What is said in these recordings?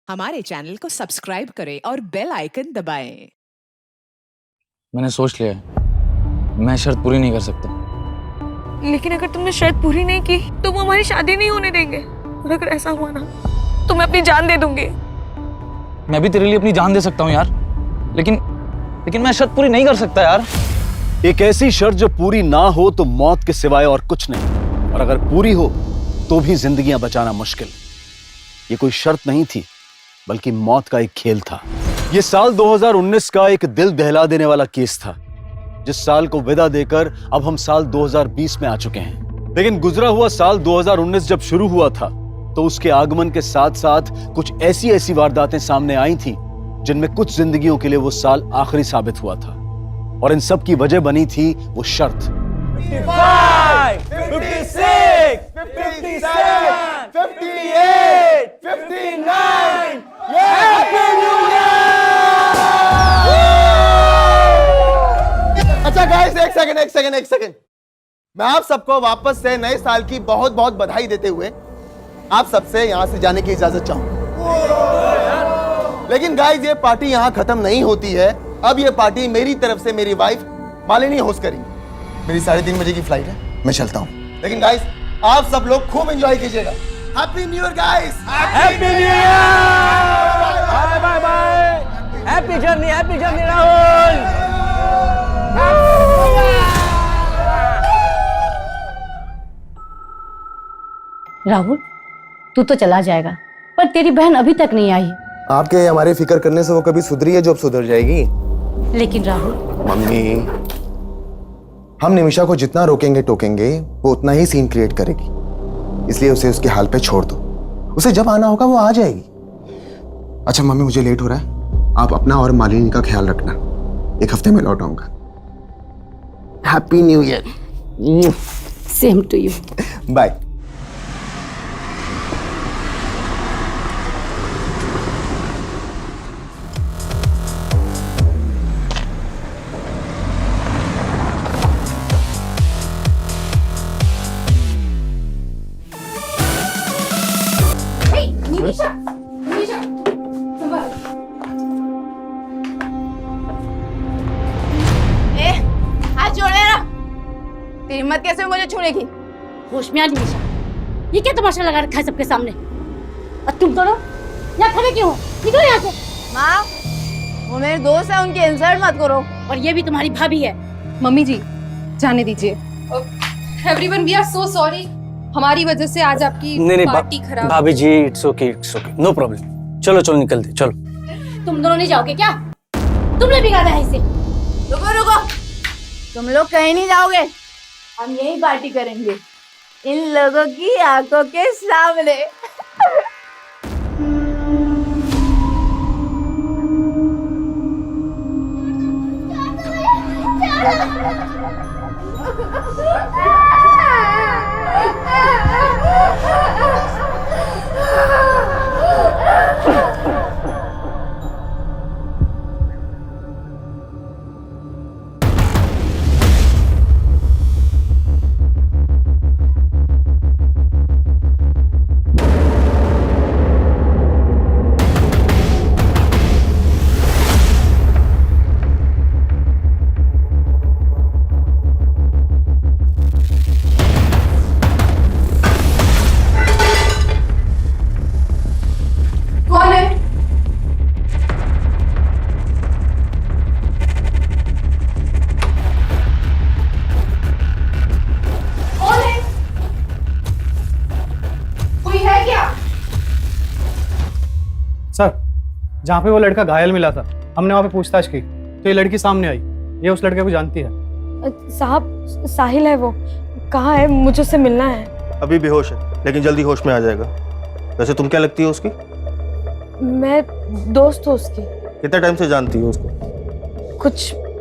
हमारे चैनल को सब्सक्राइब करें और बेल आइकन दबाएं। मैंने सोच लिया है, मैं शर्त पूरी नहीं कर सकता। लेकिन अगर तुमने शर्त पूरी नहीं की तो वो हमारी शादी नहीं होने देंगे। और अगर ऐसा हुआ ना तो मैं अपनी जान दे दूंगी। मैं भी तेरे लिए अपनी जान दे सकता हूँ यार, लेकिन मैं शर्त पूरी नहीं कर सकता यार। एक ऐसी शर्त जो पूरी ना हो तो मौत के सिवाय और कुछ नहीं, और अगर पूरी हो तो भी जिंदगियां बचाना मुश्किल। ये कोई शर्त नहीं थी बल्कि मौत का एक खेल था। ये साल 2019 का एक दिल दहला देने वाला केस था, जिस साल को विदा देकर अब हम साल 2020 में आ चुके हैं। लेकिन गुजरा हुआ साल 2019 जब शुरू हुआ था तो उसके आगमन के साथ साथ कुछ ऐसी वारदातें सामने आई थी जिनमें कुछ जिंदगियों के लिए वो साल आखिरी साबित हुआ था, और इन सब की वजह बनी थी वो शर्त। 55, 56, 57, 58, 59, हैप्पी न्यू ईयर! अच्छा गाइस, एक सेकंड। मैं आप सबको वापस से नए साल की बहुत बहुत बधाई देते हुए आप सबसे यहां से जाने की इजाजत चाहूंगा। लेकिन गाइस, ये पार्टी यहां खत्म नहीं होती है। अब ये पार्टी मेरी तरफ से मेरी वाइफ मालिनी होस्ट करेंगी। मेरी 3:30 बजे की फ्लाइट है, मैं चलता हूं। लेकिन गाइस, आप सब लोग खूब एंजॉय कीजिएगा। Happy new year guys! Happy new year! Bye bye bye! Happy journey Rahul! Rahul, तू तो चला जाएगा पर तेरी बहन अभी तक नहीं आई। आपके हमारे फिक्र करने से वो कभी सुधरी है जो अब सुधर जाएगी। लेकिन राहुल, मम्मी, हम निमिषा को जितना रोकेंगे टोकेंगे वो उतना ही सीन क्रिएट करेगी, इसलिए उसे उसके हाल पे छोड़ दो। उसे जब आना होगा वो आ जाएगी। अच्छा मम्मी, मुझे लेट हो रहा है, आप अपना और मालिनी का ख्याल रखना। 1 हफ्ते में लौट आऊंगा। Happy new year. Same to you. Bye. तेरी हिम्मत कैसे हुई मुझे छूने की? होश में आ निमिषा, ये क्या तमाशा लगा रखा है सबके सामने? और तुम दोनों यहाँ खड़े क्यों हो? निकलो यहाँ से। माँ, वो मेरे दोस्त है, उनकी इंसल्ट मत करो। और ये भी तुम्हारी भाभी है। मम्मी जी, जाने दीजिए। Everyone, we are so sorry. हमारी वजह से आज आपकी पार्टी खराब। भाभी ji, it's okay, no problem. चलो निकलते, चलो। तुम दोनों नहीं जाओगे क्या? तुमने बिगाड़ा है इसे। रुको, तुम लोग कहीं नहीं जाओगे। हम यही पार्टी करेंगे इन लोगों की आंखों के सामने। कौन है? कौन है? कोई है क्या? सर, जहाँ पे वो लड़का घायल मिला था, हमने वहाँ पे पूछताछ की तो ये लड़की सामने आई। ये उस लड़के को जानती है। साहब, साहिल है वो। कहाँ है? मुझे उससे मिलना है। अभी बेहोश है लेकिन जल्दी होश में आ जाएगा। वैसे तुम क्या लगती हो उसकी? मैं दोस्त हूँ उसकी। कितने टाइम से जानती हो उसको?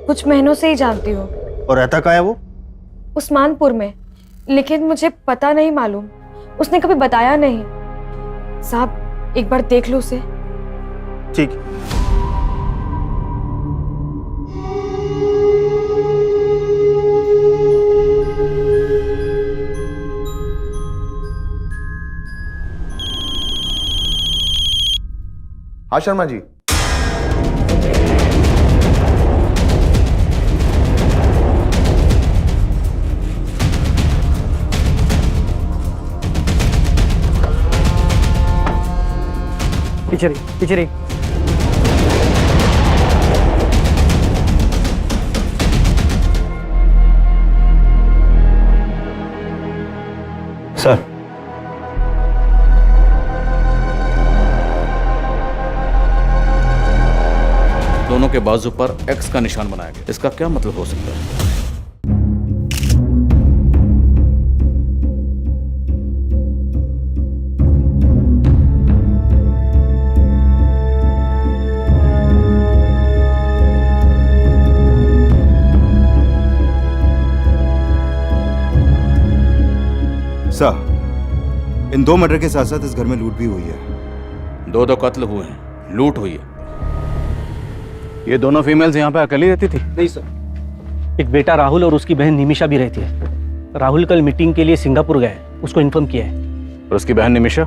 कुछ महीनों से ही जानती हूँ। और रहता कहाँ है वो? उस्मानपुर में, लेकिन मुझे पता नहीं मालूम। उसने कभी बताया नहीं। साहब, एक बार देख लो उसे। ठीक। हाँ शर्मा जी। पीछे रही, पीछे रही। सर, दोनों के बाजू पर एक्स का निशान बनाया गया। इसका क्या मतलब हो सकता है? सर, इन 2 मर्डर के साथ साथ इस घर में लूट भी हुई है। 2 कत्ल हुए हैं, लूट हुई है। ये दोनों फीमेल्स यहाँ पे अकेली रहती थी? नहीं सर, एक बेटा राहुल और उसकी बहन निमिषा भी रहती है। राहुल कल मीटिंग के लिए सिंगापुर गए, उसको इन्फॉर्म किया है। और उसकी बहन निमिषा?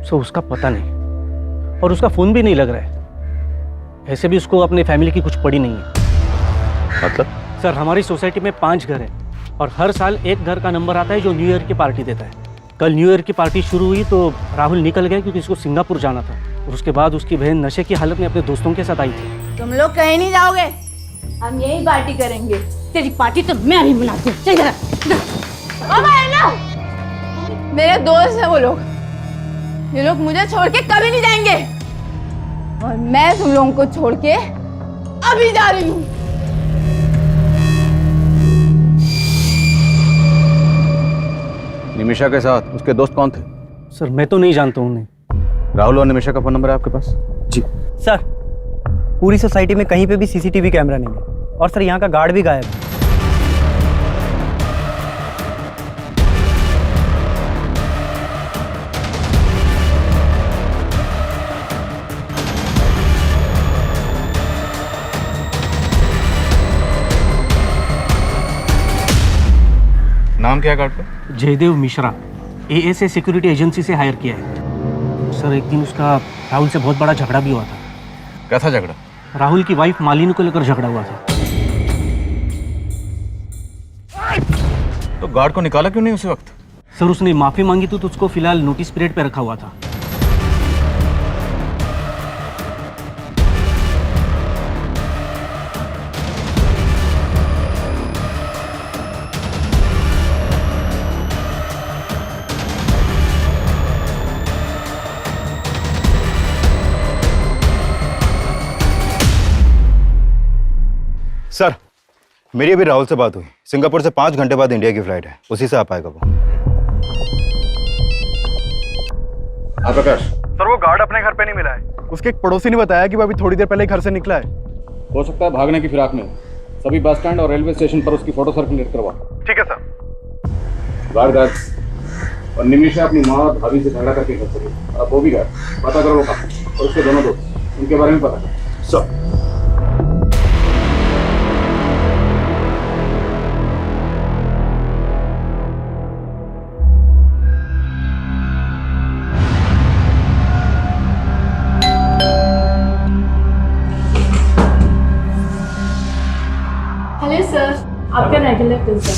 सो उसका पता नहीं, और उसका फोन भी नहीं लग रहा है। ऐसे भी उसको अपने फैमिली की कुछ पड़ी नहीं है। मतलब? सर, हमारी सोसाइटी में 5 घर हैं और हर साल एक घर का नंबर आता है जो न्यू ईयर की पार्टी देता है। कल न्यू ईयर की पार्टी शुरू हुई तो राहुल निकल गया क्योंकि उसको सिंगापुर जाना था, और उसके बाद उसकी बहन नशे की हालत में अपने दोस्तों के साथ आई थी। तुम लोग कहीं नहीं जाओगे, हम यही पार्टी करेंगे। तेरी पार्टी तो मैं अभी बनाती हूँ। चल इधर आ। मेरे दोस्त हैं वो लोग, ये लोग मुझे छोड़ के कभी नहीं जाएंगे, और मैं तुम लोगों को छोड़ के अभी जा रही हूँ। निमिषा के साथ उसके दोस्त कौन थे? सर, मैं तो नहीं जानता हूँ उन्हें। राहुल और निमिषा का फोन नंबर है आपके पास? जी सर, पूरी सोसाइटी में कहीं पे भी सीसीटीवी कैमरा नहीं है, और सर यहाँ का गार्ड भी गायब है। नाम क्या है गार्ड का? Jaidev Mishra, ASA security agency से हायर किया है। सर, एक दिन उसका राहुल से बहुत बड़ा झगड़ा भी हुआ था। क्या था झगड़ा? राहुल की वाइफ मालिनी को लेकर झगड़ा हुआ था। तो गार्ड को निकाला क्यों नहीं उसी वक्त? सर, उसने माफी मांगी तो उसको फिलहाल नोटिस पीरियड पे रखा हुआ था। सर, मेरी अभी राहुल से बात हुई। सिंगापुर से 5 घंटे बाद इंडिया की फ्लाइट है, उसी से आ पाएगा वो। प्रकाश, सर, वो गार्ड अपने घर पे नहीं मिला है। उसके एक पड़ोसी ने बताया कि वो अभी थोड़ी देर पहले घर से निकला है। हो सकता है भागने की फिराक में। सभी बस स्टैंड और रेलवे स्टेशन पर उसकी फोटो सर्कुलेट करवा। ठीक है सर। गार्ड और निमिषा अपनी माँ और भाभी से झगड़ा करके घर चली, अब वो भी गार्ड। पता करो वो कहाँ, और उसके दोनों दोस्त, उनके बारे में पता करो। सर, हेलो सर, आपका रेगुलर पिज्जा।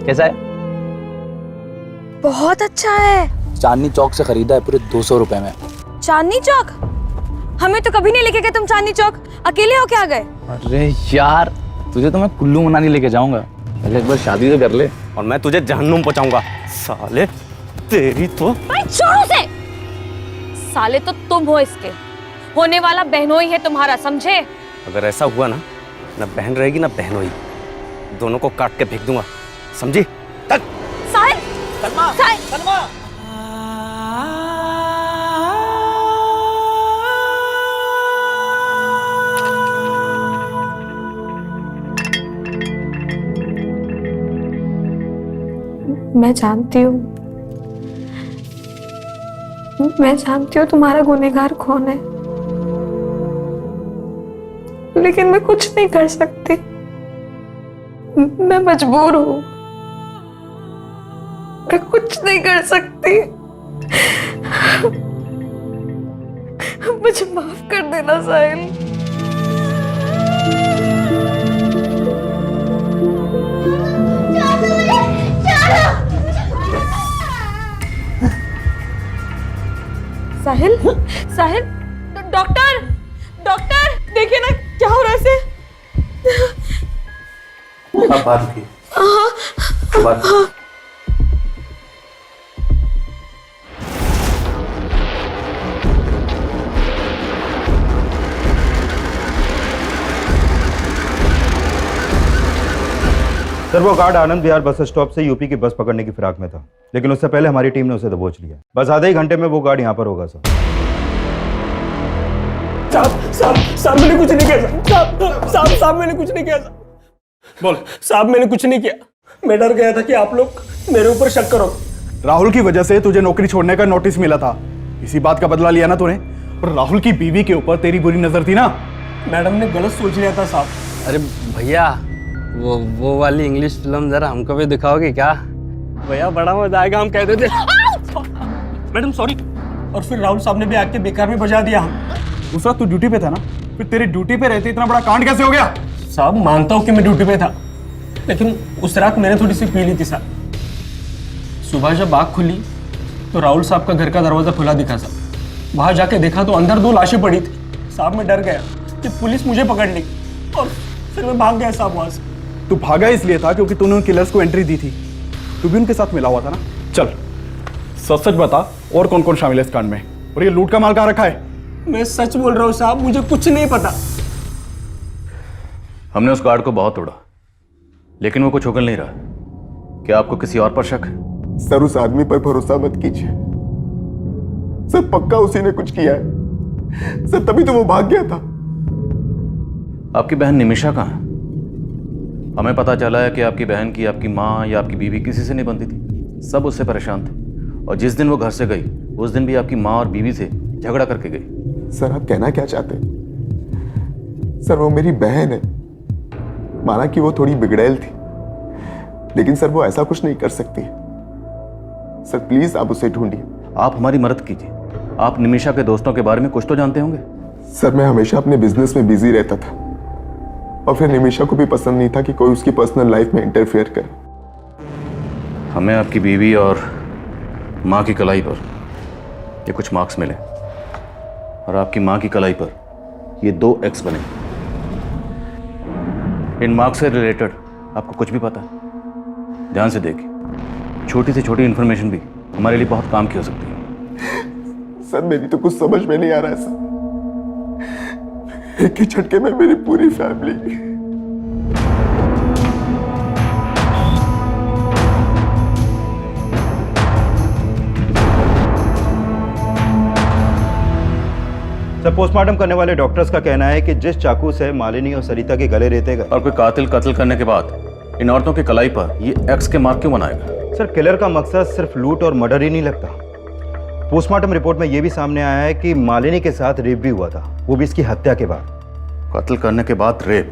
कैसा है? बहुत अच्छा है। चांदनी चौक से खरीदा है, पूरे 200 रुपए में। चांदनी चौक? हमें तो कभी नहीं लेके गए तुम चांदनी चौक, अकेले हो क्या गए? अरे यार, तुझे तो मैं कुल्लू मनाली लेके जाऊंगा, पहले एक बार शादी तो कर ले। और मैं तुझे जहन्नुम पहुंचाऊंगा साले, तेरी तो। छोड़ो से। साले तो तुम हो इसके, होने वाला बहनोई है तुम्हारा, समझे? अगर ऐसा हुआ ना, ना बहन रहेगी ना बहनोई, दोनों को काट के फेंक दूंगा, समझी? तक साहिल, साहिल। मैं जानती हूँ मैं जानती हूँ तुम्हारा गुनहगार कौन है, लेकिन मैं कुछ नहीं कर सकती। मैं मजबूर हूँ, मैं कुछ नहीं कर सकती। मुझे माफ कर देना साहिल। साहिल, साहिल, डॉक्टर, डॉक्टर, देखिए ना क्या हो रहा है इसे। अब बात की बात सर वो guard Anand Vihar bus stop से यूपी की बस पकड़ने की फिराक में था, लेकिन उससे पहले हमारी टीम ने उसे दबोच लिया। बस आधे ही घंटे में वो गार्ड यहाँ पर होगा सर। साहब मैंने कुछ नहीं किया। साहब मैंने कुछ नहीं किया। बोल साहब, मैंने कुछ नहीं किया। मैं डर गया था कि आप लोग मेरे ऊपर शक करो। राहुल की वजह से तुझे नौकरी छोड़ने का नोटिस मिला था, इसी बात का बदला लिया ना तूने। और राहुल की बीवी के ऊपर तेरी बुरी नजर थी ना। मैडम ने गलत सोच लिया था साहब। अरे भैया, वो वाली इंग्लिश फिल्म जरा हमको भी दिखाओगे क्या? भैया बड़ा मजा आएगा, हम कहते थे। Madam sorry. और फिर राहुल साहब ने भी आके बेकार में बजा दिया। हम उस वक्त तू ड्यूटी पे था ना, फिर तेरी ड्यूटी पे रहते इतना बड़ा कांड कैसे हो गया? साहब मानता हूँ कि मैं ड्यूटी पे था, लेकिन उस रात मैंने थोड़ी सी पी ली थी साहब। सुबह जब आँख खुली तो राहुल साहब का घर का दरवाजा खुला दिखा साहब। वहां जाके देखा तो अंदर 2 लाशें पड़ी थी साहब। मैं डर गया कि पुलिस मुझे पकड़ लेगी और फिर मैं भाग गया साहब वहां से। तू भागा इसलिए था क्योंकि तूने उन किलर्स को एंट्री दी थी। तू भी उनके साथ मिला हुआ था ना। चल सच सच बता, और कौन कौन शामिल है इस कांड में, और ये लूट का माल कहाँ रखा है? मैं सच बोल रहा हूँ साहब, मुझे कुछ नहीं पता। हमने उस गार्ड को बहुत तोड़ा, लेकिन वो कुछ उगल नहीं रहा। क्या आपको किसी और पर शक है? सर उस आदमी पर भरोसा मत कीजिए सर, पक्का उसी ने कुछ किया है सर, तभी तो वो भाग गया था। आपकी बहन निमिषा कहाँ है? हमें पता चला है कि आपकी बहन की आपकी माँ या आपकी बीवी किसी से नहीं बनती थी। सब उससे परेशान थे, और जिस दिन वो घर से गई उस दिन भी आपकी माँ और बीवी से झगड़ा करके गई। सर आप कहना क्या चाहते हैं? सर वो मेरी बहन है, माना कि वो थोड़ी बिगड़ैल थी, लेकिन सर वो ऐसा कुछ नहीं कर सकती। सर प्लीज आप उसे ढूंढिए। आप हमारी मदद कीजिए। आप निमिषा के दोस्तों के बारे में कुछ तो जानते होंगे। सर मैं हमेशा अपने बिजनेस में बिजी रहता था, और फिर निमिषा को भी पसंद नहीं था कि कोई उसकी पर्सनल लाइफ में इंटरफेयर करे। हमें आपकी बीवी और माँ की कलाई पर ये कुछ मार्क्स मिले, और आपकी माँ की कलाई पर ये 2 X बने। इन मार्क्स से रिलेटेड आपको कुछ भी पता है? ध्यान से देखिए, छोटी से छोटी इंफॉर्मेशन भी हमारे लिए बहुत काम की हो सकती है। सर मेरी तो कुछ समझ में नहीं आ रहा है सर, एक ही झटके में मेरी पूरी फैमिली। सर पोस्टमार्टम करने वाले डॉक्टर्स का कहना है कि जिस चाकू से मालिनी और सरिता के गले रेते गए, और कोई कातिल कत्ल करने के बाद इन औरतों की कलाई पर ये X के मार्क क्यों बनाएगा? सर किलर का मकसद सिर्फ लूट और मर्डर ही नहीं लगता। पोस्टमार्टम रिपोर्ट में यह भी सामने आया है कि मालिनी के साथ रेप भी हुआ था, वो भी इसकी हत्या के बाद। कत्ल करने के बाद रेप,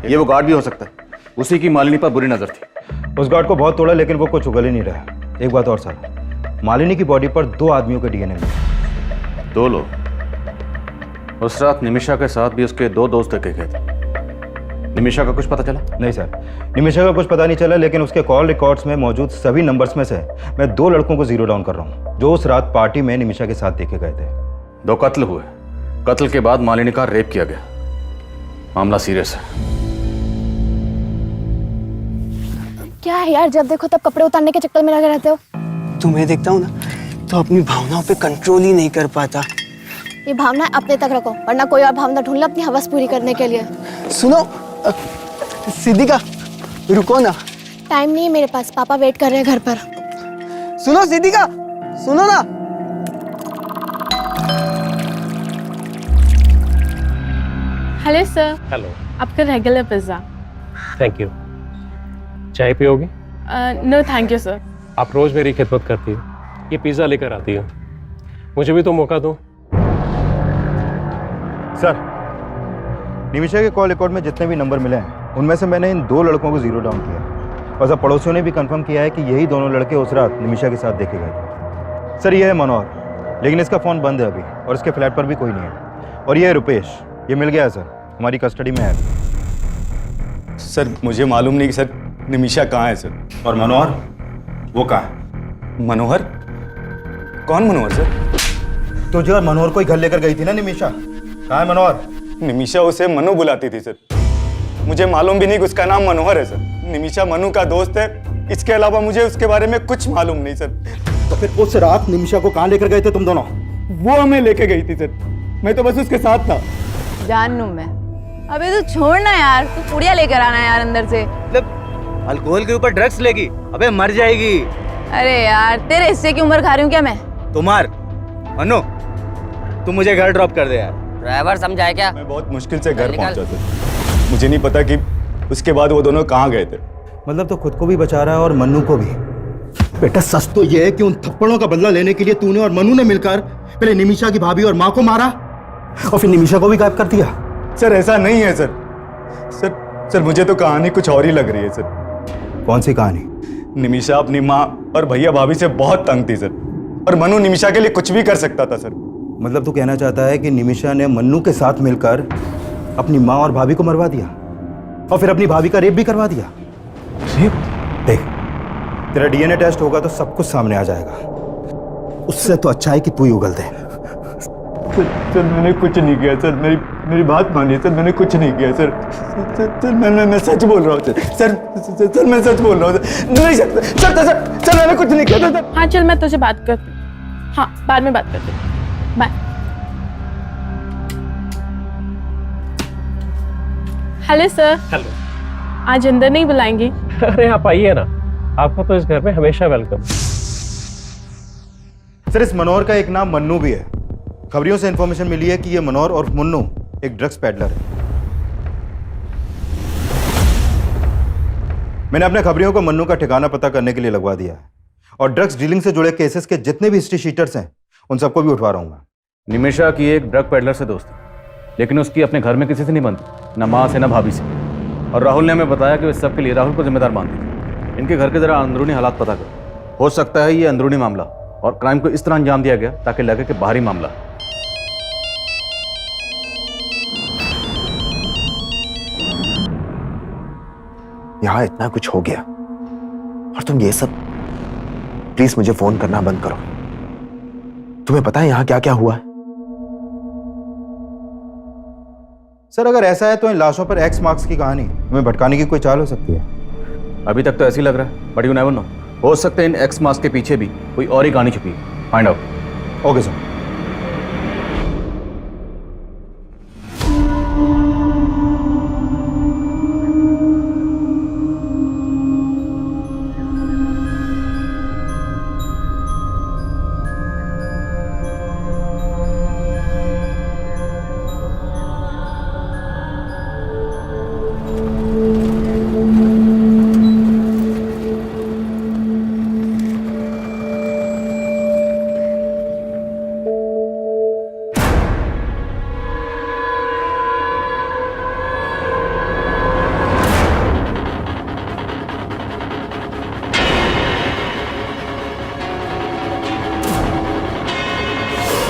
ये वो गार्ड भी हो सकता है। उसी की मालिनी पर बुरी नजर थी। उस गार्ड को बहुत तोड़ा, लेकिन वो कुछ उगल ही नहीं रहा। एक बात और सर, मालिनी की बॉडी पर 2 आदमियों के DNA मिले। 2 लोग? उस रात निमिषा के साथ भी उसके 2 दोस्त देखे गए थे। निमिषा का कुछ पता चला? नहीं सर, निमिषा का कुछ पता नहीं चला, लेकिन उसके कॉल रिकॉर्ड्स में मौजूद सभी नंबर्स में से मैं 2 लड़कों को जीरो डाउन कर रहा हूँ, जो उस रात पार्टी में निमिषा के साथ देखे गए थे। 2 कत्ल हुए, कत्ल के बाद मालिनी का रेप किया गया। मामला सीरियस है। क्या है यार, जब देखो तब कपड़े उतारने के चक्कर में लगे रहते हो। तुम्हें देखता हूँ ना तो अपनी भावनाओं पे कंट्रोल ही नहीं कर पाता। ये भावना अपने तक रखो, वरना कोई और भावना ढूंढ लो अपनी हवस पूरी करने के लिए। सुनो सिद्धिका, रुको ना। टाइम नहीं है मेरे पास, पापा वेट कर रहे हैं घर पर। सुनो सिद्धिका, सुनो ना। हेलो सर, हेलो, आपका रेगुलर पिज्जा। Thank you. चाय पियोगी? No thank you sir. आप रोज मेरी खिदमत करती हो, ये पिज्जा लेकर आती हो। मुझे भी तो मौका दो। सर, निमिषा के कॉल रिकॉर्ड में जितने भी नंबर मिले हैं उनमें से मैंने इन 2 लड़कों को जीरो डाउन किया और सब पड़ोसियों ने भी कंफर्म किया है कि यही दोनों लड़के उस रात निमिषा के साथ देखे गए थे। सर, ये है मनोहर, लेकिन इसका फ़ोन बंद है अभी और इसके फ्लैट पर भी कोई नहीं है। और ये है रुपेश, ये मिल गया है सर, हमारी कस्टडी में है। सर मुझे मालूम नहीं कि सर निमिषा कहाँ है सर। और मनोहर, वो कहाँ है? मनोहर? कौन मनोहर सर? तो जो मनोहर को ही घर लेकर गई थी ना निमिषा, कहाँ है मनोहर? निमिषा उसे मनु बुलाती थी सर। मुझे मालूम भी नहीं कि उसका नाम मनोहर है सर। निमिषा मनु का दोस्त है, इसके अलावा मुझे उसके बारे में कुछ मालूम नहीं सर। तो फिर उस रात निमिषा को कहाँ लेकर गए थे तुम दोनों? वो हमें लेके गई थी सर, मैं तो बस उसके साथ था। जान लूं मैं। अबे तू छोड़ ना यार, तू पुड़िया लेकर आना यार अंदर से। मतलब अल्कोहल के ऊपर ड्रग्स लेगी? अबे मर जाएगी। अरे यार, तेरे हिस्से की उम्र खा रही हूँ क्या मैं? तुम्हार अनु, तुम मुझे घर ड्रॉप कर दे यार। ड्राइवर समझाए क्या? मैं बहुत मुश्किल से घर पहुंचा था। मुझे नहीं पता कि उसके बाद वो दोनों कहाँ गए थे। मतलब तो खुद को भी बचा रहा है और मन्नू को भी। बेटा सच तो ये है कि उन थप्पड़ों का बदला लेने के लिए तूने और मन्नू ने मिलकर पहले निमिषा की भाभी और माँ को मारा और फिर निमिषा को भी गायब कर दिया। सर ऐसा नहीं है सर, मुझे तो कहानी कुछ और ही लग रही है सर। कौन सी कहानी? निमिषा अपनी माँ और भैया भाभी से बहुत तंग थी सर, और मनु निमिषा के लिए कुछ भी कर सकता था सर। मतलब तू कहना चाहता है कि निमिषा ने मन्नू के साथ मिलकर अपनी माँ और भाभी को मरवा दिया और फिर अपनी भाभी का रेप भी करवा दिया? देख, तेरा डीएनए टेस्ट होगा तो सब कुछ सामने आ जाएगा। उससे तो अच्छा है कि तू ही उगल दे। सर मैंने कुछ नहीं किया सर, मेरी बात मानिए सर, मैंने कुछ नहीं किया सर। मैं सच बोल रहा हूँ सर, मैं सच बोल रहा हूँ सर, मैंने कुछ नहीं किया सर। हाँ चल, मैं तुझे बात करती हूँ। हाँ, बाद में बात करते हैं। बाय। Hello sir. हेलो। आज अंदर नहीं बुलाएंगे? अरे आप आइए ना, आपका तो इस घर में हमेशा वेलकम। सर, इस मनोहर का एक नाम मन्नू भी है। खबरियों से इंफॉर्मेशन मिली है कि ये मनोहर और मुन्नू एक ड्रग्स पैडलर है। मैंने अपने खबरियों को मन्नू का ठिकाना पता करने के लिए लगवा दिया है और ड्रग्स डीलिंग से जुड़े केसेस के जितने भी हिस्ट्री शीटर्स हैं उन सबको भी उठवा रहा हूं मैं। निमिषा की एक ड्रग पेडलर से दोस्ती, लेकिन उसकी अपने घर में किसी से नहीं बनती, न माँ से न भाभी से। और राहुल ने हमें बताया कि इस सब के लिए राहुल को जिम्मेदार मानती थी। इनके घर के जरा अंदरूनी हालात पता करो, हो सकता है ये अंदरूनी मामला और क्राइम को इस तरह अंजाम दिया गया ताकि लगे कि बाहरी मामला। यहां इतना कुछ हो गया और तुम ये सब, प्लीज मुझे फोन करना बंद करो। तुम्हें पता है यहां क्या क्या हुआ है? सर, अगर ऐसा है तो इन लाशों पर एक्स मार्क्स की कहानी हमें भटकाने की कोई चाल हो सकती है। अभी तक तो ऐसे ही लग रहा है, बट यू नेवर नो, हो सकता है इन एक्स मास्क के पीछे भी कोई और ही कहानी छुपी है। Find out. Okay sir.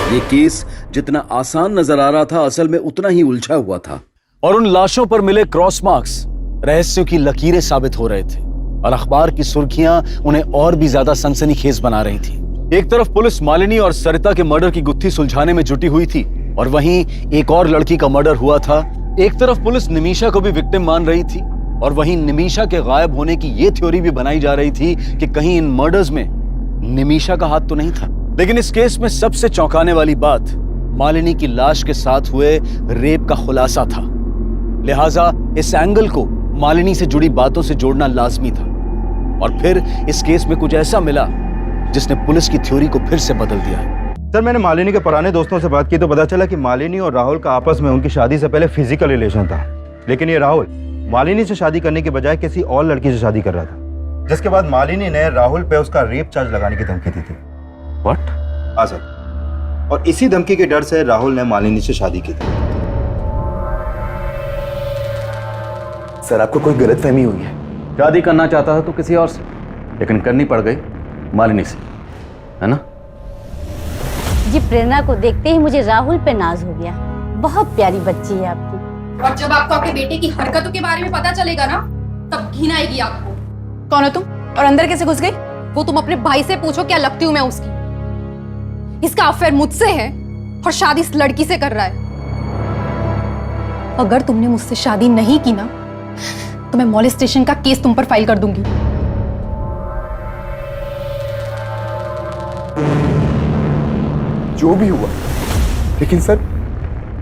ये केस जितना आसान नजर आ रहा था, असल में उतना ही उलझा हुआ था। और उन लाशों पर मिले क्रॉस मार्क्स रहस्यों की लकीरें साबित हो रहे थे और अखबार की सुर्खियां उन्हें और भी ज्यादा सनसनीखेज बना रही थी। एक तरफ पुलिस मालिनी और सरिता के मर्डर की गुत्थी सुलझाने में जुटी हुई थी और वहीं एक और लड़की का मर्डर हुआ था। एक तरफ पुलिस निमिषा को भी विक्टिम मान रही थी और वहीं निमिषा के गायब होने की ये थ्योरी भी बनाई जा रही थी कि कहीं इन मर्डर्स में निमिषा का हाथ तो नहीं था। लेकिन इस केस में सबसे चौंकाने वाली बात मालिनी की लाश के साथ हुए रेप का खुलासा था। लिहाजा इस एंगल को मालिनी से जुड़ी बातों से जोड़ना लाजमी था। और फिर इस केस में कुछ ऐसा मिला जिसने पुलिस की थ्योरी को फिर से बदल दिया है। सर, मैंने मालिनी के पुराने दोस्तों से बात की तो पता चला कि मालिनी और राहुल का आपस में उनकी शादी से पहले फिजिकल रिलेशन था। लेकिन ये राहुल मालिनी से शादी करने के बजाय किसी और लड़की से शादी कर रहा था, जिसके बाद मालिनी ने राहुल पे उसका रेप चार्ज लगाने की धमकी दी थी। व्हाट? हाँ सर, और इसी धमकी के डर से राहुल ने मालिनी से शादी की थी। सर आपको कोई गलतफहमी हुई है। शादी करना चाहता था तो किसी और से, लेकिन करनी पड़ गई मालिनी से, है ना? जी प्रेरणा को देखते ही मुझे राहुल पे नाज हो गया। बहुत प्यारी बच्ची है आपकी। और जब आपको आपके बेटे की हरकतों के बारे में पता चलेगा ना, तब घिन आएगी आपको। कौन हो तुम और अंदर कैसे घुस गई? वो तुम अपने भाई से पूछो क्या लगती हूँ मैं उसकी। इसका अफेयर मुझसे है और शादी इस लड़की से कर रहा है। अगर तुमने मुझसे शादी नहीं की ना, तो मैं मॉलेस्टेशन का केस तुम पर फाइल कर दूंगी। जो भी हुआ, लेकिन सर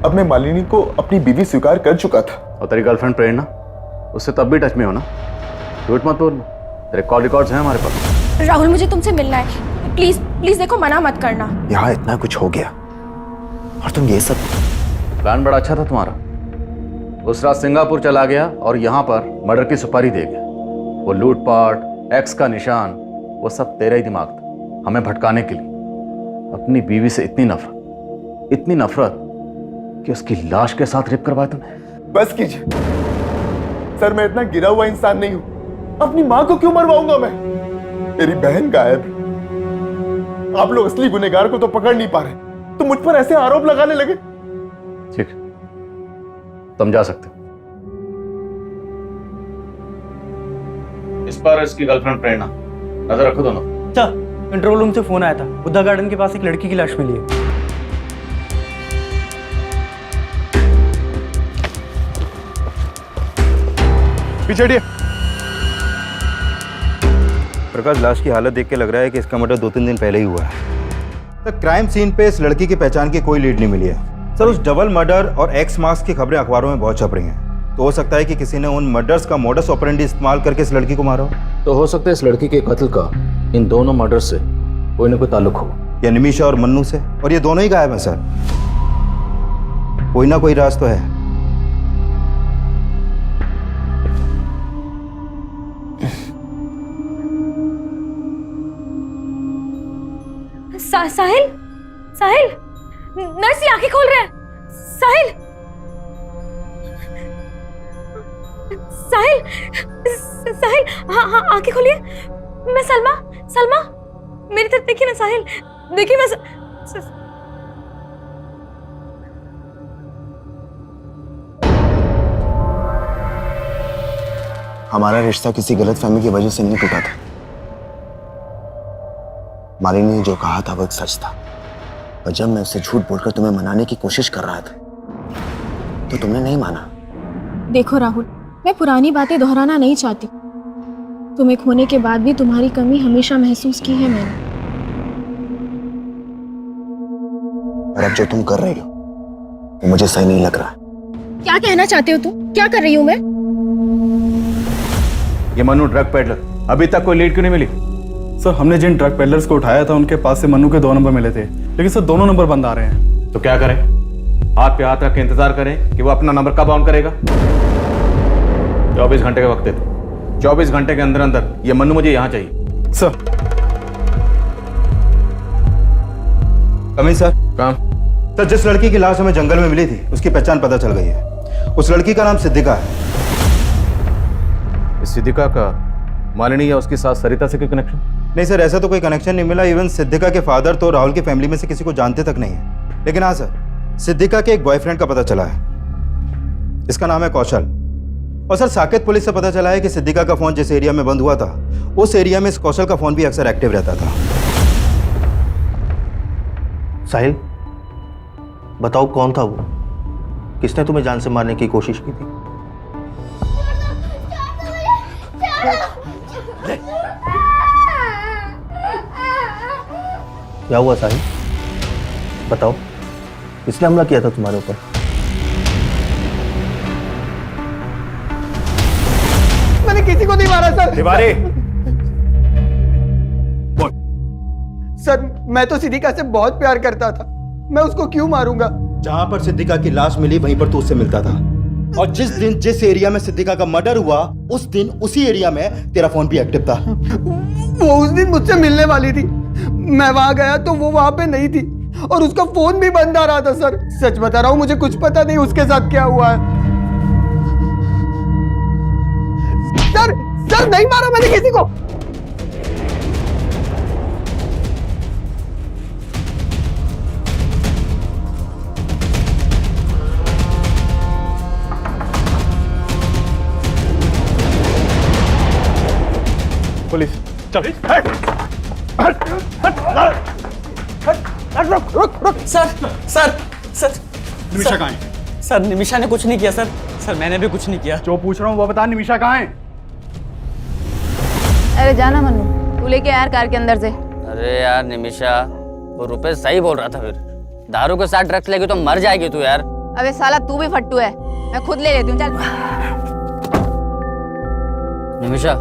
अब मैं मालिनी को अपनी बीवी स्वीकार कर चुका था। और तेरी गर्लफ्रेंड प्रेरणा, उससे तब भी टच में हो ना? झूठ मत बोलना, तेरे कॉल रिकॉर्ड्स हैं हमारे पास। राहुल मुझे तुमसे मिलना है, प्लीज प्लीज देखो, मना मत करना। यहाँ इतना कुछ हो गया और तुम ये सब। प्लान बड़ा अच्छा था तुम्हारा। उस रात सिंगापुर चला गया और यहाँ पर मर्डर की सुपारी दे गया। वो लूटपाट, एक्स का निशान, वो सब तेरा ही दिमाग था, हमें भटकाने के लिए। अपनी बीवी से इतनी नफरत कि उसकी लाश के साथ रेप करवाया तुमने। बस कीजिए सर, मैं इतना गिरा हुआ इंसान नहीं हूं। अपनी मां को क्यों मरवाऊंगा मैं? मेरी बहन गायब है। आप लोग असली गुनहगार को तो पकड़ नहीं पा रहे, तो मुझ पर ऐसे आरोप लगाने लगे। ठीक, तुम जा सकते हो। इस पर इसकी गर्लफ्रेंड प्रेरणा, नजर रखो दोनों। अच्छा, कंट्रोल रूम से फोन आया था, बुद्धा गार्डन के पास एक लड़की की लाश मिली है। पीछे हटिए। प्रकाश, लाश की हालत देख के लग रहा है कि इसका मर्डर 2-3 दिन पहले ही हुआ है। तो क्राइम सीन पे इस लड़की की पहचान की कोई लीड नहीं मिली है। सर, उस डबल मर्डर और एक्स मार्क्स की खबरें अखबारों में बहुत छप रही हैं। तो हो सकता है कि किसी ने उन मर्डर्स का मोडस ऑपरेंडी इस्तेमाल करके इस लड़की को मारा हो। तो हो सकता है इस लड़की के कत्ल का इन दोनों मर्डर से कोई ना कोई ताल्लुक हो, या निमिषा और मन्नू से, और ये दोनों ही गायब हैं सर। कोई ना कोई राज तो है। साहिल, साहिल, नर्स ये आंखें खोल रहे हैं। साहिल, साहिल, साहिल, हाँ हाँ आंखें खोलिए। मैं सलमा, सलमा, मेरी तरफ देखिए ना साहिल, देखिए मैं हमारा रिश्ता किसी गलतफहमी की वजह से नहीं टूटा था। मालिनी ने जो कहा था वो एक सच था, और जब मैं उससे झूठ बोलकर तुम्हें मनाने की कोशिश कर रहा था तो तुमने नहीं माना। देखो राहुल, मैं पुरानी बातें दोहराना नहीं चाहती। तुम्हें खोने के बाद भी तुम्हारी कमी हमेशा महसूस की है मैंने। और अब जो तुम कर रही हो वो मुझे सही नहीं लग रहा। क्या कहना चाहते हो तुम? क्या कर रही हूँ मैं? ये मनु ड्रग पेडलर, अभी तक कोई लीड क्यों नहीं मिली? सर, हमने जिन ड्रग पेडलर्स को उठाया था उनके पास से मनु के 2 नंबर मिले थे, लेकिन सर दोनों नंबर बंद आ रहे हैं। तो क्या करें? हाथ पे हाथ रख के इंतजार करें कि वो अपना नंबर कब ऑन करेगा? 24 घंटे का वक्त देते। 24 घंटे के अंदर अंदर ये मनु मुझे यहाँ चाहिए। Sir, coming sir. काम? सर, जिस लड़की की लाश हमें जंगल में मिली थी उसकी पहचान पता चल गई है। उस लड़की का नाम सिद्धिका है। इस सिद्धिका का मालिनी या उसकी सास सरिता से कोई कनेक्शन? नहीं सर, ऐसा तो कोई कनेक्शन नहीं मिला। इवन सिद्धिका के फादर तो राहुल की फैमिली में से किसी को जानते तक नहीं है। लेकिन हाँ सर, सिद्धिका के एक बॉयफ्रेंड का पता चला है। इसका नाम है कौशल। और सर, साकेत पुलिस से पता चला है कि सिद्धिका का फोन जिस एरिया में बंद हुआ था उस एरिया में इस कौशल का फोन भी अक्सर एक्टिव रहता था। साहिल, बताओ कौन था वो? किसने तुम्हें जान से मारने की कोशिश की थी? क्या हुआ साहिल? बताओ, किसने हमला किया था तुम्हारे ऊपर? मैंने किसी को नहीं मारा सर। तिवारी, सर, मैं तो सिद्धिका से बहुत प्यार करता था, मैं उसको क्यों मारूंगा? जहां पर सिद्धिका की लाश मिली वहीं पर तो उससे मिलता था। और जिस दिन जिस एरिया में सिद्धिका का मर्डर हुआ उस दिन उसी एरिया में तेरा फोन भी एक्टिव था। वो उस दिन मुझसे मिलने वाली थी, मैं वहां गया तो वो वहां पे नहीं थी। और उसका फोन भी बंद आ रहा था सर। सच बता रहा हूं, मुझे कुछ पता नहीं उसके साथ क्या हुआ है। सर नहीं मारा मैंने किसी को। पुलिस चल। रुक सर। निमिषा कहाँ है? सर निमिषा ने कुछ नहीं किया सर। सर मैंने भी कुछ नहीं किया। जो पूछ रहा हूँ वो बता, निमिषा कहाँ है? अरे जाना मन्नू, तू लेके यार कार के अंदर से। अरे यार निमिषा, वो रुपेश सही बोल रहा था। फिर दारू के साथ ड्रग्स लेगी तो मर जाएगी तू यार। अबे साला तू भी फट्टू है, मैं खुद ले लेती हूँ। चल निमिषा,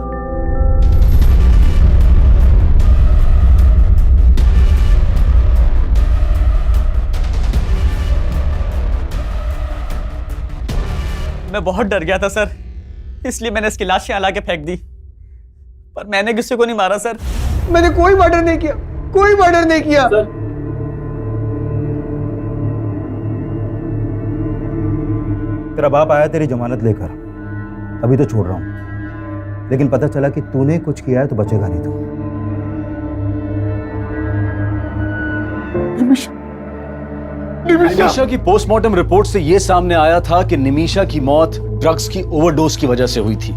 मैं बहुत डर गया था सर, इसलिए मैंने इसकी लाश यहाँ लाके फेंक दी। पर मैंने किसी को नहीं मारा सर। मैंने कोई मर्डर नहीं किया, कोई मर्डर नहीं किया। तेरा बाप आया तेरी जमानत लेकर, अभी तो छोड़ रहा हूं, लेकिन पता चला कि तूने कुछ किया है तो बचेगा नहीं तू। निमिषा की पोस्टमार्टम रिपोर्ट से यह सामने आया था कि निमिषा की मौत ड्रग्स की ओवरडोज की वजह से हुई थी,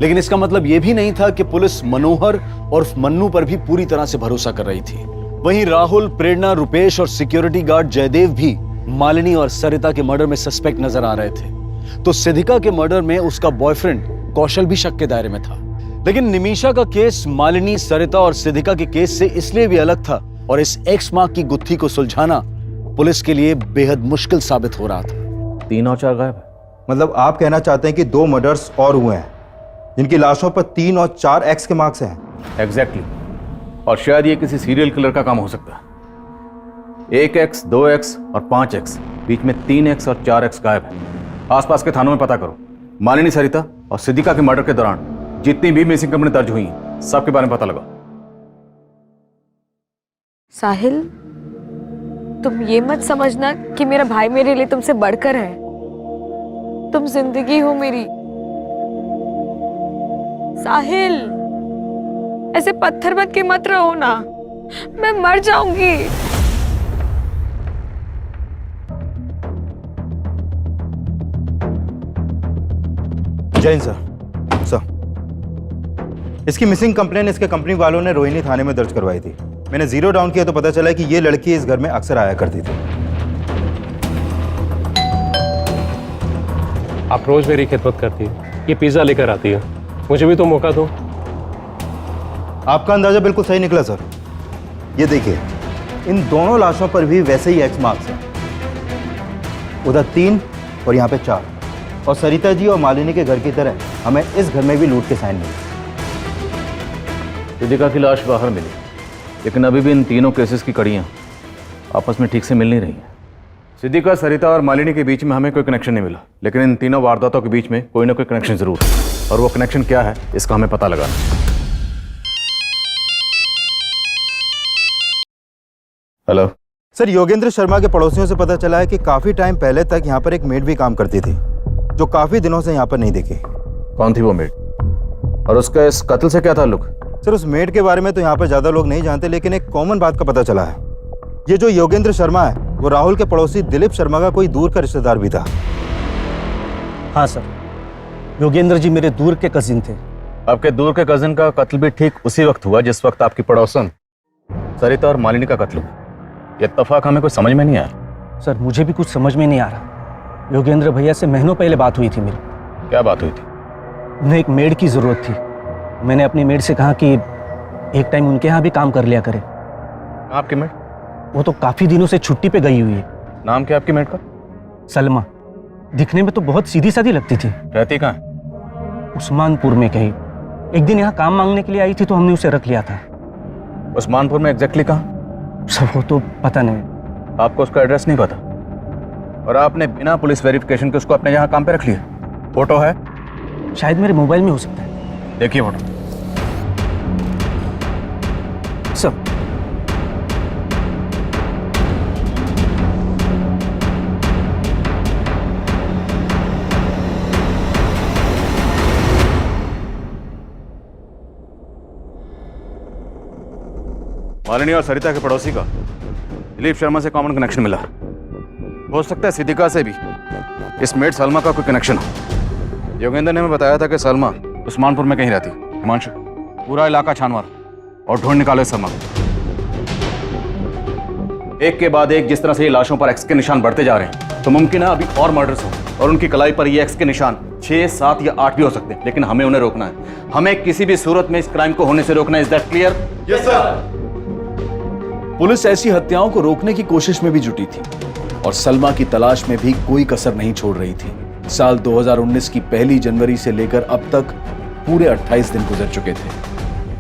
लेकिन इसका मतलब यह भी नहीं था कि पुलिस मनोहर और मन्नू पर भी पूरी तरह से भरोसा कर रही थी। वहीं राहुल, प्रेरणा, रुपेश और सिक्योरिटी गार्ड जयदेव भी मालिनी और सरिता के मर्डर में सस्पेक्ट नजर आ रहे थे। तो सिद्धिका के मर्डर में उसका बॉयफ्रेंड कौशल भी शक के दायरे में था। लेकिन निमिषा का केस मालिनी, सरिता और सिद्धिका के केस से इसलिए भी अलग था और इस एक्स मार्क की गुत्थी को सुलझाना पुलिस के लिए बेहद मुश्किल साबित हो रहा था। 3 और 4 गायब। मतलब आप कहना चाहते हैं कि 2 मर्डर्स और हुए हैं जिनकी लाशों पर 3 और 4 एक्स के मार्क्स हैं? एग्जैक्टली। और शायद ये किसी सीरियल किलर का काम हो सकता है। 1 एक्स, 2 एक्स और 5 एक्स, बीच में 3 एक्स और 4 एक्स गायब है। आसपास के थानों में पता करो। मालिनी, सरिता और सिद्धिका के मर्डर के दौरान जितनी भी मिसिंग कंप्लेंट दर्ज हुई हैं, सबके बारे में पता लगाओ। साहिल, तुम ये मत समझना कि मेरा भाई मेरे लिए तुमसे बढ़कर है। तुम जिंदगी हो मेरी। साहिल, ऐसे पत्थर बन के मत रहो ना, मैं मर जाऊंगी। जय हिंद सर। इसकी मिसिंग कंप्लेन इसके कंपनी वालों ने रोहिणी थाने में दर्ज करवाई थी। मैंने जीरो डाउन किया तो पता चला कि ये लड़की इस घर में अक्सर आया करती थी। आप रोज मेरी खिदमत करती है, ये पिज्जा लेकर आती है, मुझे भी तो मौका दो। आपका अंदाजा बिल्कुल सही निकला सर। ये देखिए, इन दोनों लाशों पर भी वैसे ही एक्स मार्क्स हैं। उधर 3 और यहाँ पे 4। और सरिता जी और मालिनी के घर की तरह हमें इस घर में भी लूट के साइन मिले। सिद्धिका की लाश बाहर मिली, लेकिन अभी भी इन तीनों केसेस की कड़ियाँ आपस में ठीक से मिल नहीं रही हैं। सिद्धिका, सरिता और मालिनी के बीच में हमें कोई कनेक्शन नहीं मिला, लेकिन इन तीनों वारदातों के बीच में कोई ना कोई कनेक्शन जरूर है, और वो कनेक्शन क्या है इसका हमें पता लगाना है। हेलो सर, योगेंद्र शर्मा के पड़ोसियों से पता चला है कि काफी टाइम पहले तक यहाँ पर एक मेड भी काम करती थी, जो काफी दिनों से यहाँ पर नहीं दिखी। कौन थी वो मेड, और उसका इस कत्ल से क्या ताल्लुक? सर, उस मेड के बारे में तो यहाँ पर ज्यादा लोग नहीं जानते, लेकिन एक कॉमन बात का पता चला है। ये जो योगेंद्र शर्मा है वो राहुल के पड़ोसी दिलीप शर्मा का कोई दूर का रिश्तेदार भी था। हाँ सर, योगेंद्र जी मेरे दूर के कजिन थे। आपके दूर के कजिन का कत्ल भी ठीक उसी वक्त हुआ जिस वक्त आपकी पड़ोसन सरिता और मालिनी का कत्ल हुआ। ये इत्तेफाक हमें कुछ समझ में नहीं आया। सर, मुझे भी कुछ समझ में नहीं आ रहा। योगेंद्र भैया से महीनों पहले बात हुई थी मेरी। क्या बात हुई थी? उन्हें एक मेड की जरूरत थी। मैंने अपनी मेड से कहा कि एक टाइम उनके यहाँ भी काम कर लिया करे। आपकी मेड? वो तो काफी दिनों से छुट्टी पे गई हुई है। नाम क्या आपकी मेड का? सलमा। दिखने में तो बहुत सीधी सादी लगती थी। रहती कहाँ है? उस्मानपुर में कहीं। एक दिन यहाँ काम मांगने के लिए आई थी तो हमने उसे रख लिया था। उस्मानपुर में एग्जैक्टली कहाँ? सब वो तो पता नहीं। आपको उसका एड्रेस नहीं पता, और आपने बिना पुलिस वेरिफिकेशन के उसको अपने यहाँ काम पे रख लिया? फोटो है? शायद मेरे मोबाइल में हो सकता है। देखिए फोटो। सब मालिनी और सरिता के पड़ोसी का दिलीप शर्मा से कॉमन कनेक्शन मिला। हो सकता है सिद्दीका से भी इस मेड सलमा का कोई कनेक्शन हो। योगेंद्र ने हमें बताया था कि सलमा उस्मानपुर में कहीं रहती। हिमांशु, पूरा इलाका छान मार और ढूंढ निकाले सलमा। एक के बाद एक जिस तरह से ये लाशों पर एक्स के निशान बढ़ते जा रहे हैं, तो मुमकिन है अभी और मर्डर्स हो और उनकी कलाई पर ये एक्स के निशान 6, 7 या 8 भी हो सकते हैं। लेकिन हमें उन्हें रोकना है। हमें किसी भी सूरत में इस क्राइम को होने से रोकना है। Is that clear? Yes sir. Police ऐसी हत्याओं को रोकने की कोशिश में भी जुटी थी और सलमा की तलाश में भी कोई कसर नहीं छोड़ रही थी। साल 2019 की 1 जनवरी से लेकर अब तक पूरे 28 दिन गुजर चुके थे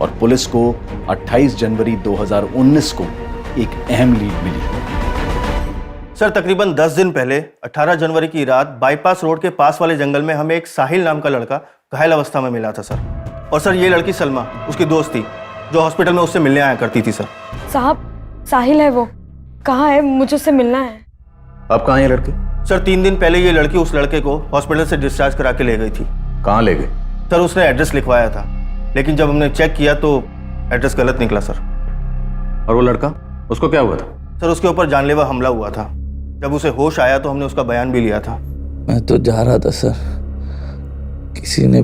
और पुलिस को 28 जनवरी 2019 को एक अहम लीड मिली। सर, तकरीबन 10 दिन पहले 18 जनवरी की रात बाईपास रोड के पास वाले जंगल में हमें एक साहिल नाम का लड़का घायल अवस्था में मिला था सर। और सर, ये लड़की सलमा उसकी दोस्त थी जो हॉस्पिटल में उससे मिलने आया करती थी सर। साहब, साहिल है वो। कहाँ है? मुझे उससे मिलना है। अब कहाँ है लड़की? सर, 3 दिन पहले ये लड़की उस लड़के को हॉस्पिटल से डिस्चार्ज करा के ले गई थी। कहाँ ले गए? सर, उसने एड्रेस लिखवाया था, लेकिन जब हमने चेक किया तो एड्रेस गलत निकला सर। और वो लड़का, उसको क्या हुआ था? सर, उसके ऊपर जानलेवा हमला हुआ था। जब उसे होश आया तो हमने उसका बयान भी लिया था। मैं तो जा रहा था सर, किसी ने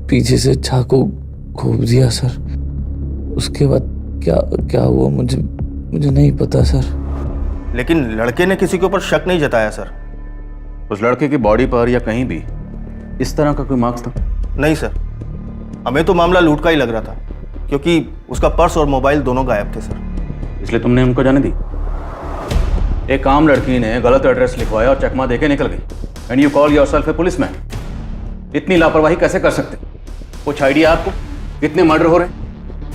पीछे से चाकू घोंप दिया सर। उसके बाद क्या हुआ मुझे नहीं पता सर। लेकिन लड़के ने किसी के ऊपर शक नहीं जताया सर। उस लड़के की बॉडी पर या कहीं भी इस तरह का कोई मार्क्स था? नहीं सर, हमें तो मामला लूट का ही लग रहा था, क्योंकि उसका पर्स और मोबाइल दोनों गायब थे सर। इसलिए तुमने उनको जाने दी? एक आम लड़की ने गलत एड्रेस लिखवाया और चकमा देके निकल गई, and you call yourself A policeman. इतनी लापरवाही कैसे कर सकते? कुछ आइडिया आपको? कितने मर्डर हो रहे हैं?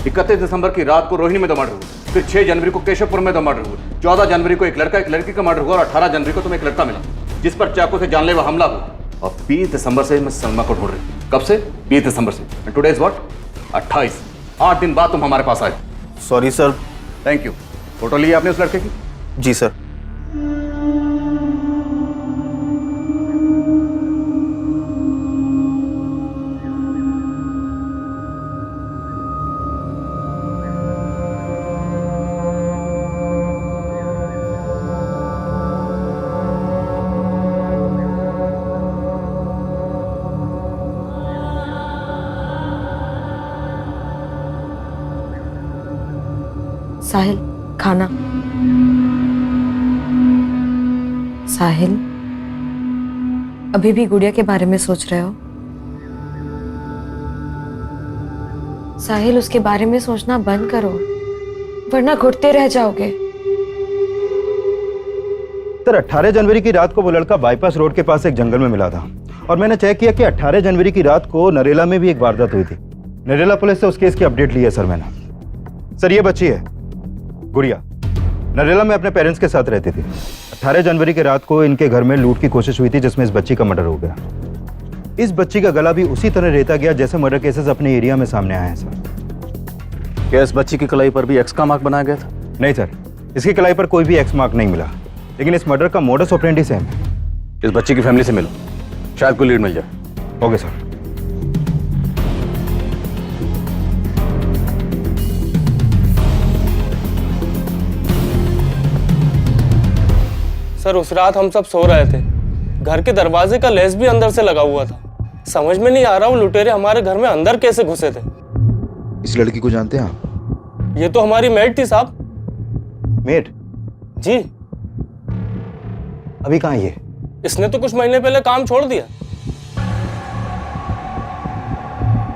31 दिसंबर की रात को रोहिणी में 2 मर्डर हुए, फिर 6 जनवरी को केशवपुर में 2 मर्डर हुए, 14 जनवरी को एक लड़की का मर्डर हुआ और 18 जनवरी को तुम्हें एक लड़का मिला जिस पर चाकू से जानलेवा हमला हुआ। और 20 दिसंबर से मैं सलमा को ढूंढ रही हूँ। कब से? 20 दिसंबर से। And today is what? 28। 8 दिन बाद तुम हमारे पास आए। Sorry sir. Thank you. Photo ली आपने उस लड़के की? जी सर। साहिल, खाना। साहिल, अभी भी गुड़िया के बारे में सोच रहे हो? साहिल, उसके बारे में सोचना बंद करो, वरना घुटते रह जाओगे। सर, 18 जनवरी की रात को वो लड़का बाईपास रोड के पास एक जंगल में मिला था और मैंने चेक किया कि 18 जनवरी की रात को नरेला में भी एक वारदात हुई थी। नरेला पुलिस से उस केस की अपडेट ली है सर मैंने। सर, ये बच्ची है गुड़िया, नरेला में अपने पेरेंट्स के साथ रहती थी। 18 जनवरी की रात को इनके घर में लूट की कोशिश हुई थी जिसमें इस बच्ची का मर्डर हो गया। इस बच्ची का गला भी उसी तरह रेता गया जैसे मर्डर केसेस अपने एरिया में सामने आए हैं सर। क्या इस बच्ची की कलाई पर भी एक्स का मार्क बनाया गया था? नहीं सर, इसकी कलाई पर कोई भी एक्स मार्क नहीं मिला, लेकिन इस मर्डर का मोडस ऑपरेंडी सेम है। इस बच्ची की फैमिली से मिलो, शायद कोई लीड मिल जाए। Okay sir. सर, उस रात हम सब सो रहे थे। घर के दरवाजे का लेस भी अंदर से लगा हुआ था। समझ में नहीं आ रहा वो लुटेरे हमारे घर में अंदर कैसे घुसे थे। इस लड़की को जानते हैं आप? ये तो हमारी मेड थी साहब। मेड? जी। अभी कहाँ है ये? इसने तो कुछ महीने पहले काम छोड़ दिया।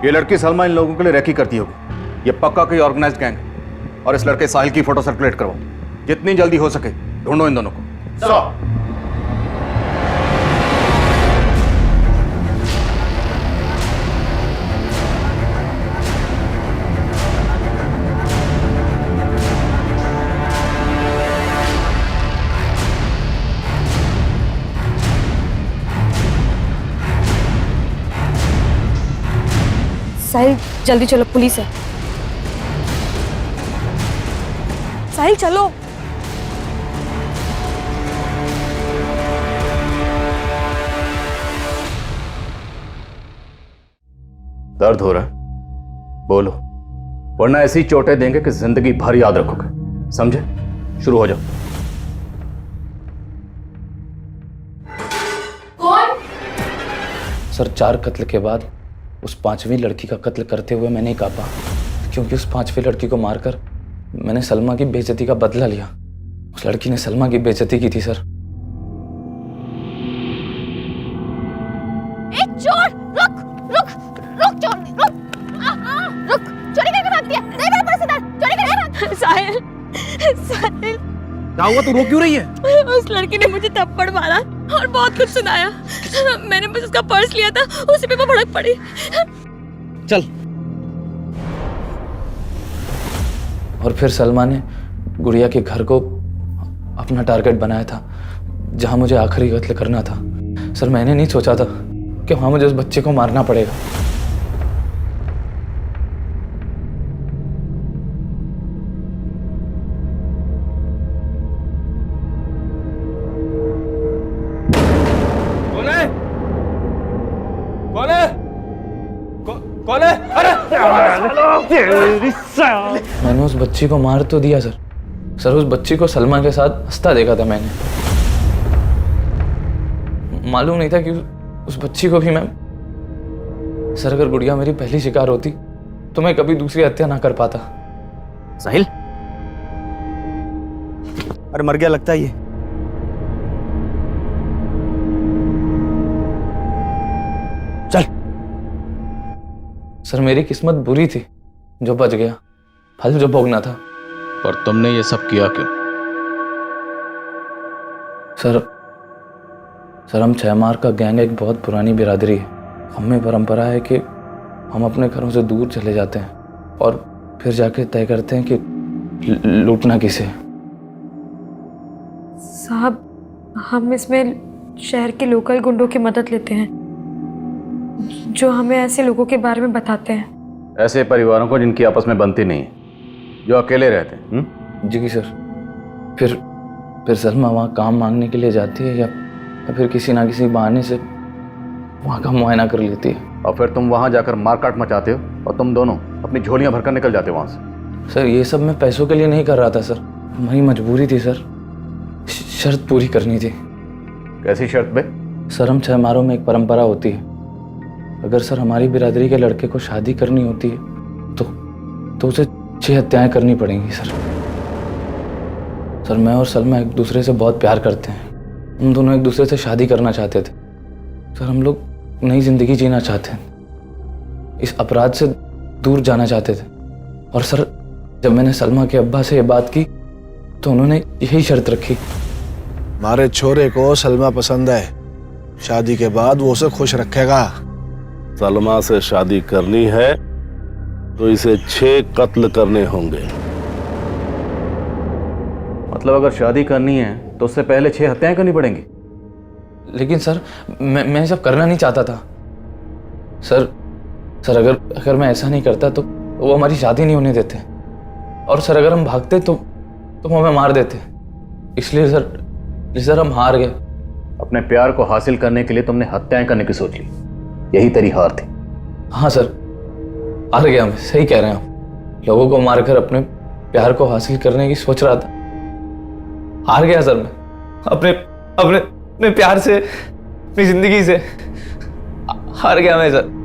ये लड़की सलमा इन लोगों के लिए रैकी करती होगी। ये पक्का कोई ऑर्गेनाइज्ड गैंग है। और इस लड़के साहिल की फोटो सर्कुलेट करवाओ। जितनी जल्दी हो सके ढूंढो इन दोनों को। साहिल, जल्दी चलो, पुलिस है। साहिल, चलो। दर्द हो रहा है? बोलो, वरना ऐसी चोटें देंगे कि जिंदगी भर याद रखोगे। समझे? शुरू हो जाओ। कौन? सर 4 कत्ल के बाद उस 5वीं लड़की का कत्ल करते हुए मैं नहीं कांपा, क्योंकि उस 5वीं लड़की को मारकर मैंने सलमा की बेइज्जती का बदला लिया। उस लड़की ने सलमा की बेइज्जती की थी सर। चोर, रुक रुक रुक, चोर रुक, रुक, चोरी करके भाग दिया। नहीं मेरा पर्स इधर, चोरी करके भाग। साहिल, साहिल क्या हुआ? तू रो क्यों रही है? उस लड़की ने मुझे थप्पड़ मारा और बहुत कुछ सुनाया। मैंने बस उसका पर्स लिया था, उसी पे वो भड़क पड़ी। चल। और फिर सलमा ने गुड़िया के घर को अपना टारगेट बनाया था, जहां मुझे आखिरी कत्ल करना था। सर मैंने नहीं सोचा था कि वहां मुझे उस बच्चे को मारना पड़ेगा। कौन है? मैंने उस बच्ची को मार तो दिया सर। सर उस बच्ची को सलमा के साथ हंसता देखा था मैंने। मालूम नहीं था कि उस बच्ची को भी मैं। सर अगर गुड़िया मेरी पहली शिकार होती तो मैं कभी दूसरी हत्या ना कर पाता। साहिल, अरे मर गया लगता है ये। चल। सर मेरी किस्मत बुरी थी जो बच गया, फल जो भोगना था। पर तुमने ये सब किया क्यों? सर हम 6 मार का गैंग एक बहुत पुरानी बिरादरी है। हमें परंपरा है कि हम अपने घरों से दूर चले जाते हैं और फिर जाके तय करते हैं कि लूटना किसे। साहब हम इसमें शहर के लोकल गुंडों की मदद लेते हैं, जो हमें ऐसे लोगों के बारे में बताते हैं। ऐसे परिवारों को जिनकी आपस में बनती नहीं है, जो अकेले रहते हैं। जी सर। फिर सलमा वहाँ काम मांगने के लिए जाती है या फिर किसी ना किसी बहाने से वहाँ का मुआयना कर लेती है। और फिर तुम वहाँ जाकर मारकाट मचाते हो और तुम दोनों अपनी झोलियाँ भरकर निकल जाते हो वहाँ से। सर ये सब मैं पैसों के लिए नहीं कर रहा था सर, हमारी मजबूरी थी सर, शर्त पूरी करनी थी। कैसी शर्त बे? सर हम 6 मारों में एक परंपरा होती है, अगर सर हमारी बिरादरी के लड़के को शादी करनी होती है तो उसे 6 हत्याएं करनी पड़ेंगी सर। सर मैं और सलमा एक दूसरे से बहुत प्यार करते हैं, हम दोनों एक दूसरे से शादी करना चाहते थे। सर हम लोग नई जिंदगी जीना चाहते हैं, इस अपराध से दूर जाना चाहते थे। और सर जब मैंने सलमा के अब्बा से ये बात की तो उन्होंने यही शर्त रखी। हमारे छोरे को सलमा पसंद है, शादी के बाद वो उसे खुश रखेगा। सलमा से शादी करनी है तो इसे 6 कत्ल करने होंगे। मतलब अगर शादी करनी है तो उससे पहले 6 हत्याएं करनी पड़ेंगी। लेकिन सर मैं सब करना नहीं चाहता था सर अगर मैं ऐसा नहीं करता तो वो हमारी शादी नहीं होने देते, और सर अगर हम भागते तो वो हमें मार देते। इसलिए सर हम हार गए। अपने प्यार को हासिल करने के लिए तुमने हत्याएं करने की सोच ली, यही तेरी हार थी। हाँ सर हार गया मैं, सही कह रहे हैं आप। लोगों को मारकर अपने प्यार को हासिल करने की सोच रहा था, हार गया सर मैं। अपने प्यार से, अपनी जिंदगी से हार गया मैं सर।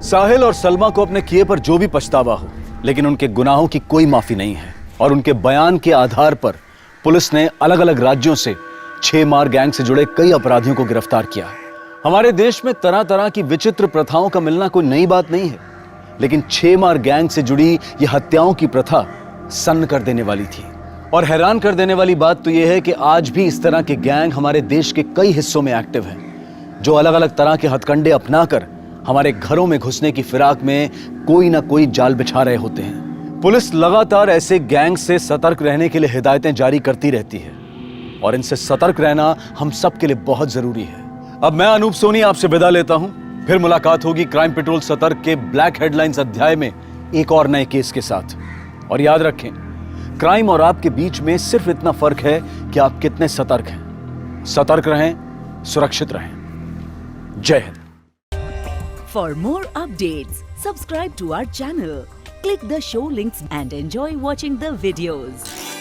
साहिल और सलमा को अपने किए पर जो भी पछतावा हो, लेकिन उनके गुनाहों की कोई माफी नहीं है। और उनके बयान के आधार पर पुलिस ने अलग अलग राज्यों से 6 मार गैंग से जुड़े कई अपराधियों को गिरफ्तार किया है। हमारे देश में तरह तरह की विचित्र प्रथाओं का मिलना कोई नई बात नहीं है, लेकिन 6 मार गैंग से जुड़ी यह हत्याओं की प्रथा सन्न कर देने वाली थी। और हैरान कर देने वाली बात तो यह है कि आज भी इस तरह के गैंग हमारे देश के कई हिस्सों में एक्टिव हैं, जो अलग अलग तरह के हथकंडे अपनाकर हमारे घरों में घुसने की फिराक में कोई ना कोई जाल बिछा रहे होते हैं। पुलिस लगातार ऐसे गैंग से सतर्क रहने के लिए हिदायतें जारी करती रहती है, और इनसे सतर्क रहना हम सब के लिए बहुत जरूरी है। अब मैं अनूप सोनी आपसे विदा लेता हूं, फिर मुलाकात होगी क्राइम पेट्रोल सतर्क के ब्लैक हेडलाइंस अध्याय में एक और नए केस के साथ। और याद रखें, क्राइम और आपके बीच में सिर्फ इतना फर्क है कि आप कितने सतर्क हैं। सतर्क रहें, सुरक्षित रहें। जय Hind. For more updates, Subscribe to our channel, click the show links and enjoy watching the videos.